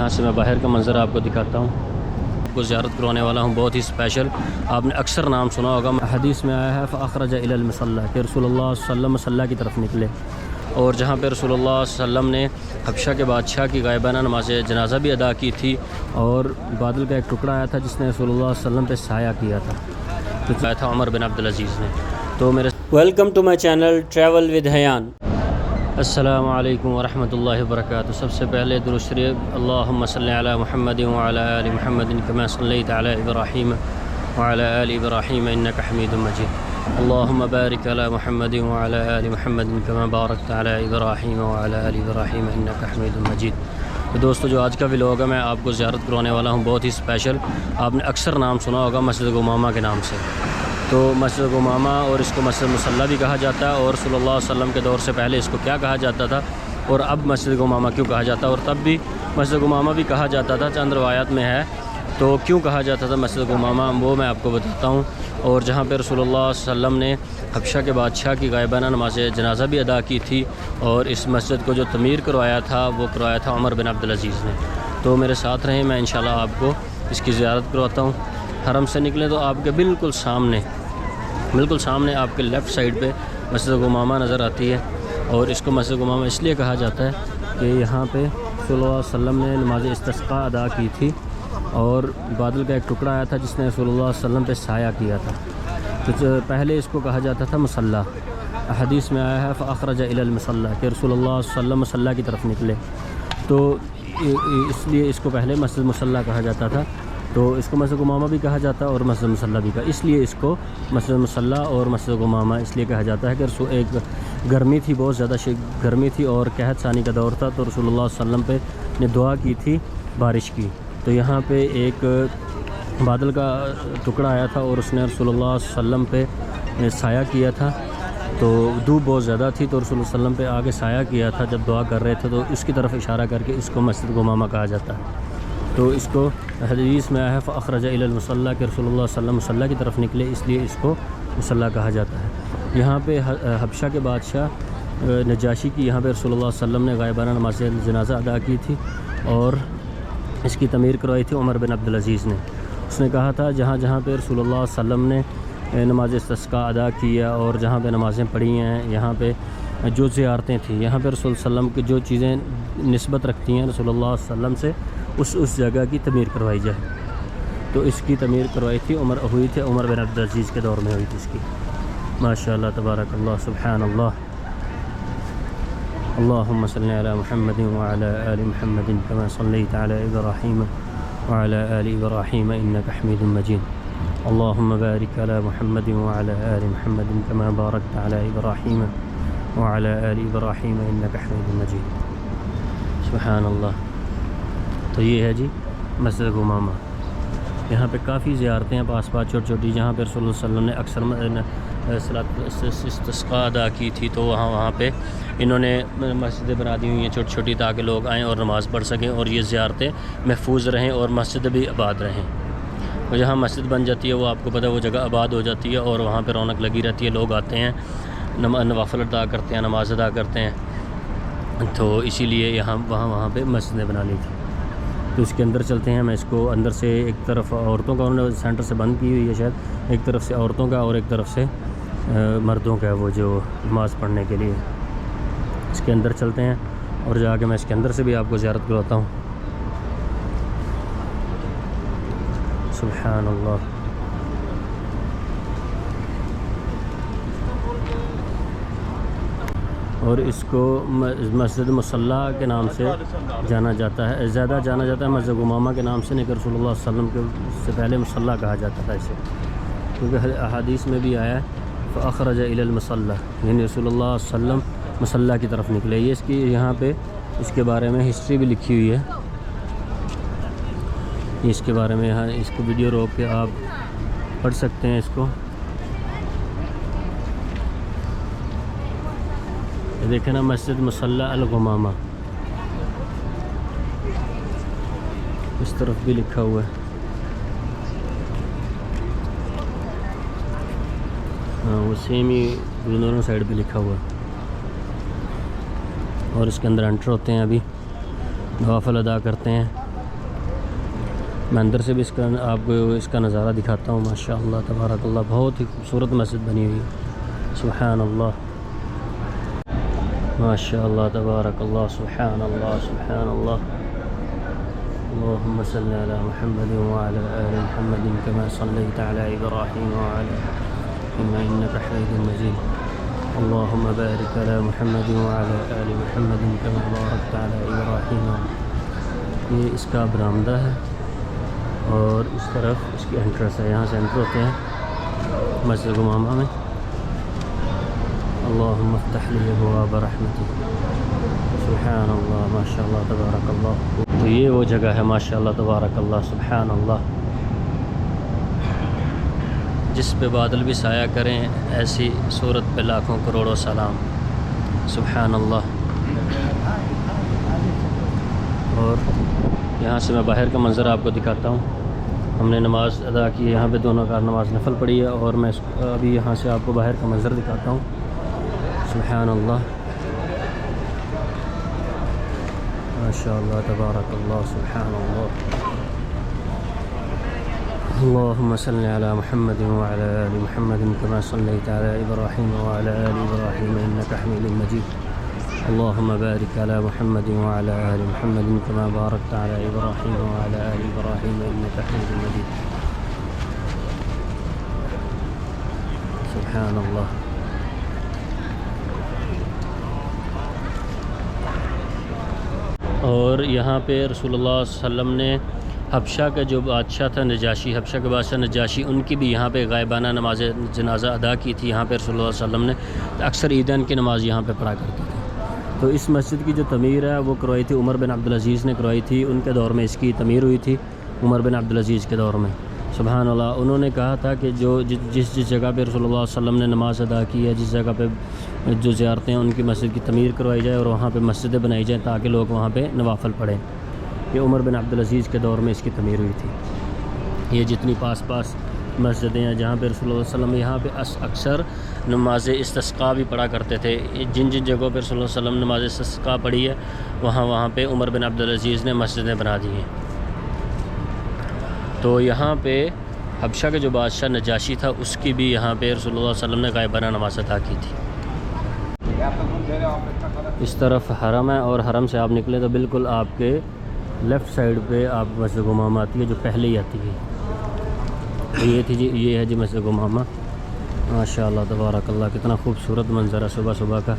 یہاں سے میں باہر کا منظر آپ کو دکھاتا ہوں. آپ کو زیارت کروانے والا ہوں بہت ہی اسپیشل. آپ نے اکثر نام سنا ہوگا, حدیث میں آیا ہے فاخرج الی المصلی کہ رسول اللہ صلی اللہ علیہ وسلم مصلی کی طرف نکلے, اور جہاں پہ رسول اللہ صلی اللہ علیہ وسلم نے حبشہ کے بادشاہ کی غائبانہ نماز جنازہ بھی ادا کی تھی, اور بادل کا ایک ٹکڑا آیا تھا جس نے رسول اللہ صلی اللہ علیہ وسلم پہ سایہ کیا تھا, تو آیا تھا عمر بن عبدالعزیز نے. تو میرے welcome to my channel travel with Hayan. السلام علیکم ورحمۃ اللہ وبرکاتہ. سب سے پہلے درود شریف اللہم صلی علی محمد وعلی آل محمد کما صلیت علی ابراہیم وعلی آل ابراہیم انک حمید مجید. اللہم بارک علی محمد وعلی آل محمد کما بارکت علی ابراہیم وعلی آل ابراہیم انک حمید مجید. تو دوستو, جو آج کا ولاگ ہے میں آپ کو زیارت کروانے والا ہوں بہت ہی اسپیشل. آپ نے اکثر نام سنا ہوگا مسجد گمامہ کے نام سے. تو مسجد گمامہ, اور اس کو مسجد مصلی بھی کہا جاتا ہے, اور صلی اللہ علیہ وسلم کے دور سے پہلے اس کو کیا کہا جاتا تھا, اور اب مسجد گمامہ کیوں کہا جاتا ہے, اور تب بھی مسجد گمامہ بھی کہا جاتا تھا. چند روایات میں ہے تو کیوں کہا جاتا تھا مسجد گمامہ, وہ میں آپ کو بتاتا ہوں. اور جہاں پہ رسول اللہ صلی اللہ علیہ وسلم نے حبشہ کے بادشاہ کی غائبانہ نماز جنازہ بھی ادا کی تھی, اور اس مسجد کو جو تعمیر کروایا تھا وہ کروایا تھا عمر بن عبدالعزیز نے. تو میرے ساتھ رہیں, میں انشاءاللہ آپ کو اس کی زیارت کرواتا ہوں. حرم سے نکلیں تو آپ کے بالکل سامنے آپ کے لیفٹ سائڈ پہ مسجد گمامہ نظر آتی ہے, اور اس کو مسجد گمامہ اس لیے کہا جاتا ہے کہ یہاں پہ صلی اللہ علیہ وسلم نے نماز استسقاء ادا کی تھی, اور بادل کا ایک ٹکڑا آیا تھا جس نے رسول اللہ صلی اللہ علیہ وسلم پہ سایہ کیا تھا. تو پہلے اس کو کہا جاتا تھا مصلی. حدیث میں آیا ہے فاخرج الی المصلی کہ رسول اللہ صلی اللہ علیہ وسلم مصلی کی طرف نکلے, تو اس لیے اس کو پہلے مسجد مصلی کہا جاتا تھا. تو اس کو مسجد گمامہ بھی کہا جاتا ہے اور مسجد مصلی بھی کہا, اس لیے اس کو مسجد مصلی اور مسجد گمامہ اس لیے کہا جاتا ہے کہ ایک گرمی تھی, بہت زیادہ گرمی تھی, اور قحط ثانی کا دور تھا, تو رسول اللہ صلی اللہ علیہ وسلم پہ نے دعا کی تھی بارش کی. تو یہاں پہ ایک بادل کا ٹکڑا آیا تھا, اور اس نے رسول اللہ صلی اللہ علیہ وسلم پہ سایہ کیا تھا. تو دھوپ بہت زیادہ تھی, تو رسول اللہ صلی اللہ علیہ وسلم پہ آگے سایہ کیا تھا جب دعا کر رہے تھے, تو اس کی طرف اشارہ کر کے اس کو مسجد گمامہ کہا جاتا ہے. تو اس کو حدیث میں آیا ہے فاخرج الی المصلی کہ رسول اللہ صلی اللہ علیہ وسلم مصلی کی طرف نکلے, اس لیے اس کو مصلی کہا جاتا ہے. یہاں پہ حبشہ کے بادشاہ نجاشی کی یہاں پہ رسول اللہ صلی اللہ علیہ وسلم نے غائبانہ نماز جنازہ ادا کی تھی, اور اس کی تعمیر کروائی تھی عمر بن عبدالعزیز نے. اس نے کہا تھا جہاں جہاں پہ رسول اللہ صلی اللہ علیہ وسلم نے نماز استسقاء ادا کیا اور جہاں پہ نمازیں پڑھی ہیں, یہاں پہ جو زیارتیں تھیں, یہاں پہ رسول صلی اللہ علیہ وسلم کی جو چیزیں نسبت رکھتی ہیں رسول اللہ صلی اللہ علیہ وسلم سے, اس جگہ کی تعمیر کروائی جائے. تو اس کی تعمیر کروائی تھی ہوئی تھی عمر بن عبدالعزیز کے دور میں ہوئی تھی اس کی. ماشاء اللہ تبارک اللہ سبحان اللہ. اللہم صلی علی محمد وعلی آل محمد کما صلیت علی ابراہیم وعلی آل ابراہیم انک حمید مجید. اللہم بارک علی محمد وعلی آل محمد کما بارکت علی ابراہیم وعلی آل ابراہیم انک حمید مجید. سبحان اللہ. تو یہ ہے جی مسجد گمامہ. یہاں پہ کافی زیارتیں ہیں پاس چھوٹی چھوٹی, جہاں پہ رسول اللہ صلی اللہ علیہ وسلم نے اکثر استسقاء ادا کی تھی, تو وہاں پہ انہوں نے مسجدیں بنا دی ہوئی ہیں چھوٹی چھوٹی, تاکہ لوگ آئیں اور نماز پڑھ سکیں, اور یہ زیارتیں محفوظ رہیں اور مسجد بھی آباد رہیں. اور جہاں مسجد بن جاتی ہے وہ آپ کو پتہ ہے وہ جگہ آباد ہو جاتی ہے, اور وہاں پہ رونق لگی رہتی ہے, لوگ آتے ہیں نوافل ادا کرتے ہیں, نماز ادا کرتے ہیں. تو اسی لیے وہاں پہ مسجدیں بنا لی تھی. تو اس کے اندر چلتے ہیں. میں اس کو اندر سے ایک طرف عورتوں کا انہوں نے سینٹر سے بند کی ہوئی ہے شاید, ایک طرف سے عورتوں کا اور ایک طرف سے مردوں کا, وہ جو نماز پڑھنے کے لیے. اس کے اندر چلتے ہیں اور جا کے میں اس کے اندر سے بھی آپ کو زیارت کرواتا ہوں. سبحان اللہ. اور اس کو مسجد مصلی کے نام سے جانا جاتا ہے, زیادہ جانا جاتا ہے مسجد گمامہ کے نام سے نہیں, کہ رسول اللہ صلی اللہ علیہ وسلم سے پہلے مصلی کہا جاتا تھا اسے, کیونکہ احادیث میں بھی آیا ہے فاخرج الی المصلی, یعنی رسول اللہ صلی اللہ علیہ وسلم مصلی کی طرف نکلے. یہ اس کی یہاں پہ اس کے بارے میں ہسٹری بھی لکھی ہوئی ہے, اس کے بارے میں یہاں اس کو ویڈیو روک کے آپ پڑھ سکتے ہیں اس کو. دیکھیں نا مسجد مصلی الغمامہ, اس طرف بھی لکھا ہوا ہے. ہاں وہ سیم ہی دونوں سائڈ بھی لکھا ہوا ہے. اور اس کے اندر انٹر ہوتے ہیں, ابھی نوافل ادا کرتے ہیں, میں اندر سے بھی اس کا آپ کو اس کا نظارہ دکھاتا ہوں. ماشاء اللہ تبارک اللہ, بہت ہی خوبصورت مسجد بنی ہوئی ہے. سبحان اللہ, ماشاء اللہ تبارک اللہ. سبحان اللہ سبحان اللہ. اللهم صل على محمد وعلى آل محمد كما صليت على إبراهيم وعلى إنك حميد مجيد. اللهم بارك على محمد وعلى آل محمد كما باركت على إبراهيم. یہ اس کا برآمدہ ہے اور اس طرف اس کی انٹرس ہے. یہاں سے انٹر ہوتے ہیں مسجد امامہ میں. اللهم افتح لي ابواب رحمتك. سبحان اللہ, ماشاء اللہ تبارک اللہ. تو یہ وہ جگہ ہے ماشاء اللہ تبارک اللہ. سبحان اللہ, جس پہ بادل بھی سایہ کریں ایسی صورت پہ لاکھوں کروڑوں سلام. سبحان اللہ. اور یہاں سے میں باہر کا منظر آپ کو دکھاتا ہوں. ہم نے نماز ادا کی ہے, یہاں پہ دونوں کا نماز نفل پڑھی ہے, اور میں ابھی یہاں سے آپ کو باہر کا منظر دکھاتا ہوں. سبحان اللہ, ماشاء اللہ تبارک اللہ. سبحان اللہ. اللهم صل على محمد وعلى آل محمد كما صليت على إبراهيم وعلى آل إبراهيم إنك حميد مجيد. اللهم بارك على محمد وعلى آل محمد كما باركت على إبراهيم وعلى آل إبراهيم إنك حميد مجيد. سبحان اللہ. اور یہاں پہ رسول اللہ صلی اللہ علیہ وسلم نے حبشہ کا جو بادشاہ تھا نجاشی, حبشہ کے بادشاہ نجاشی, ان کی بھی یہاں پہ غائبانہ نماز جنازہ ادا کی تھی. یہاں پہ رسول اللہ صلی اللہ علیہ وسلم نے اکثر عیدین کی نماز یہاں پہ پڑھا کرتے تھے. تو اس مسجد کی جو تعمیر ہے وہ کروائی تھی عمر بن عبدالعزیز نے کروائی تھی. ان کے دور میں اس کی تعمیر ہوئی تھی, عمر بن عبدالعزیز کے دور میں. سبحان اللہ. انہوں نے کہا تھا کہ جو جس جگہ پہ رسول اللہ صلی اللہ علیہ وسلم نے نماز ادا کی ہے, جس جگہ پہ جو زیارتیں ہیں ان کی مسجد کی تعمیر کروائی جائے اور وہاں پہ مسجدیں بنائی جائیں تاکہ لوگ وہاں پہ نوافل پڑھیں. یہ عمر بن عبدالعزیز کے دور میں اس کی تعمیر ہوئی تھی. یہ جتنی پاس مسجدیں ہیں جہاں پہ رسول اللہ صلی اللہ علیہ وسلم یہاں پہ اکثر نماز استسقاء بھی پڑھا کرتے تھے. جن جگہوں پہ رسول اللہ صلی اللہ علیہ وسلم نے نماز استسقاء پڑھی ہے وہاں پہ عمر بن عبدالعزیز نے مسجدیں بنا دی ہیں. تو یہاں پہ حبشہ کے جو بادشاہ نجاشی تھا اس کی بھی یہاں پہ رسول اللہ صلی اللہ علیہ وسلم نے غائبانہ نماز ادا کی تھی. اس طرف حرم ہے, اور حرم سے آپ نکلیں تو بالکل آپ کے لیفٹ سائیڈ پہ آپ مسجد امامہ آتی ہے, جو پہلے ہی آتی ہے. یہ ہے جی مسجد امامہ. ماشاء اللہ تبارک اللہ, کتنا خوبصورت منظر ہے صبح صبح کا.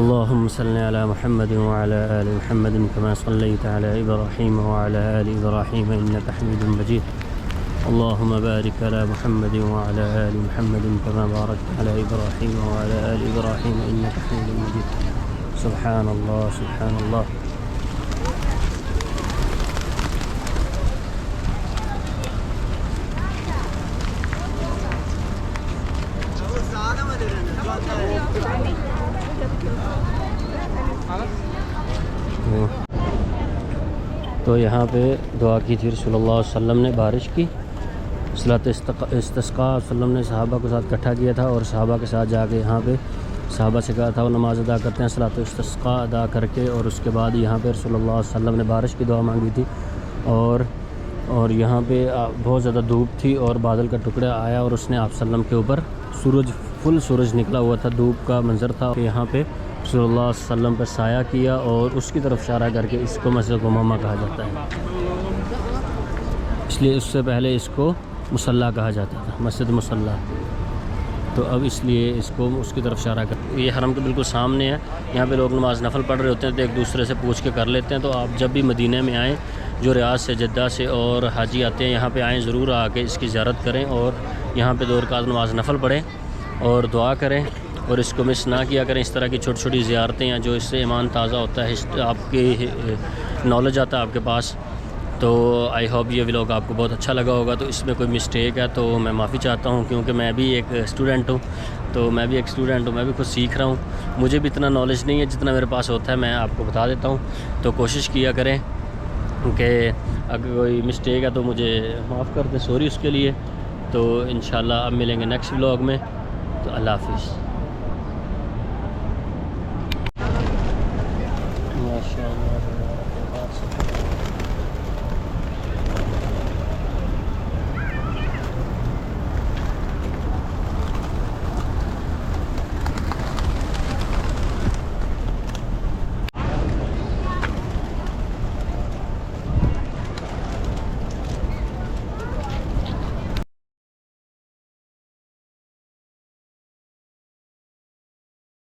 اللهم صل على محمد وعلى آل محمد كما صليت على إبراهيم وعلى آل إبراهيم إنك حميد مجيد. اللهم بارك على محمد وعلى آل محمد كما باركت على إبراهيم وعلى آل إبراهيم إنك حميد مجيد. سبحان الله سبحان الله. تو یہاں پہ دعا کی تھی رسول اللہ صلی اللہ علیہ وسلم نے بارش کی. صلاۃ استسقاء صلی اللہ علیہ وسلم نے صحابہ کو ساتھ اکٹھا کیا تھا, اور صحابہ کے ساتھ جا کے یہاں پہ صحابہ سے کہا تھا وہ نماز ادا کرتے ہیں صلاۃ استسقاء ادا کر کے, اور اس کے بعد یہاں پہ رسول اللہ صلی اللہ علیہ وسلم نے بارش کی دعا مانگی تھی. اور یہاں پہ بہت زیادہ دھوپ تھی اور بادل کا ٹکڑا آیا اور اس نے آپ صلی اللہ علیہ وسلم کے اوپر فل سورج نکلا ہوا تھا, دھوپ کا منظر تھا. یہاں پہ رسول اللہ صلی اللہ علیہ وسلم پہ سایہ کیا اور اس کی طرف اشارہ کر کے اس کو مسجد امامہ کہا جاتا ہے. اس لیے اس سے پہلے اس کو مصلی کہا جاتا تھا, مسجد مصلی. تو اب اس لیے اس کو اس کی طرف اشارہ کر. یہ حرم کے بالکل سامنے ہے, یہاں پہ لوگ نماز نفل پڑھ رہے ہوتے ہیں تو ایک دوسرے سے پوچھ کے کر لیتے ہیں. تو آپ جب بھی مدینہ میں آئیں, جو ریاض سے جدہ سے اور حاجی آتے ہیں یہاں پہ آئیں, ضرور آ کے اس کی زیارت کریں اور یہاں پہ 2 رکعت نماز نفل پڑھیں اور دعا کریں, اور اس کو مس نہ کیا کریں. اس طرح کی چھوٹی چھوٹی زیارتیں ہیں جو اس سے ایمان تازہ ہوتا ہے, آپ کی نالج آتا ہے آپ کے پاس. تو آئی ہوپ یہ ولاگ آپ کو بہت اچھا لگا ہوگا. تو اس میں کوئی مسٹیک ہے تو میں معافی چاہتا ہوں, کیونکہ میں بھی ایک اسٹوڈنٹ ہوں. میں بھی کچھ سیکھ رہا ہوں. مجھے بھی اتنا نالج نہیں ہے, جتنا میرے پاس ہوتا ہے میں آپ کو بتا دیتا ہوں. تو کوشش کیا کریں کہ اگر کوئی مسٹیک ہے تو مجھے معاف کر دیں, سوری اس کے لیے. تو انشاءاللہ اب ملیں گے نیکسٹ ولاگ میں. تو اللہ حافظ.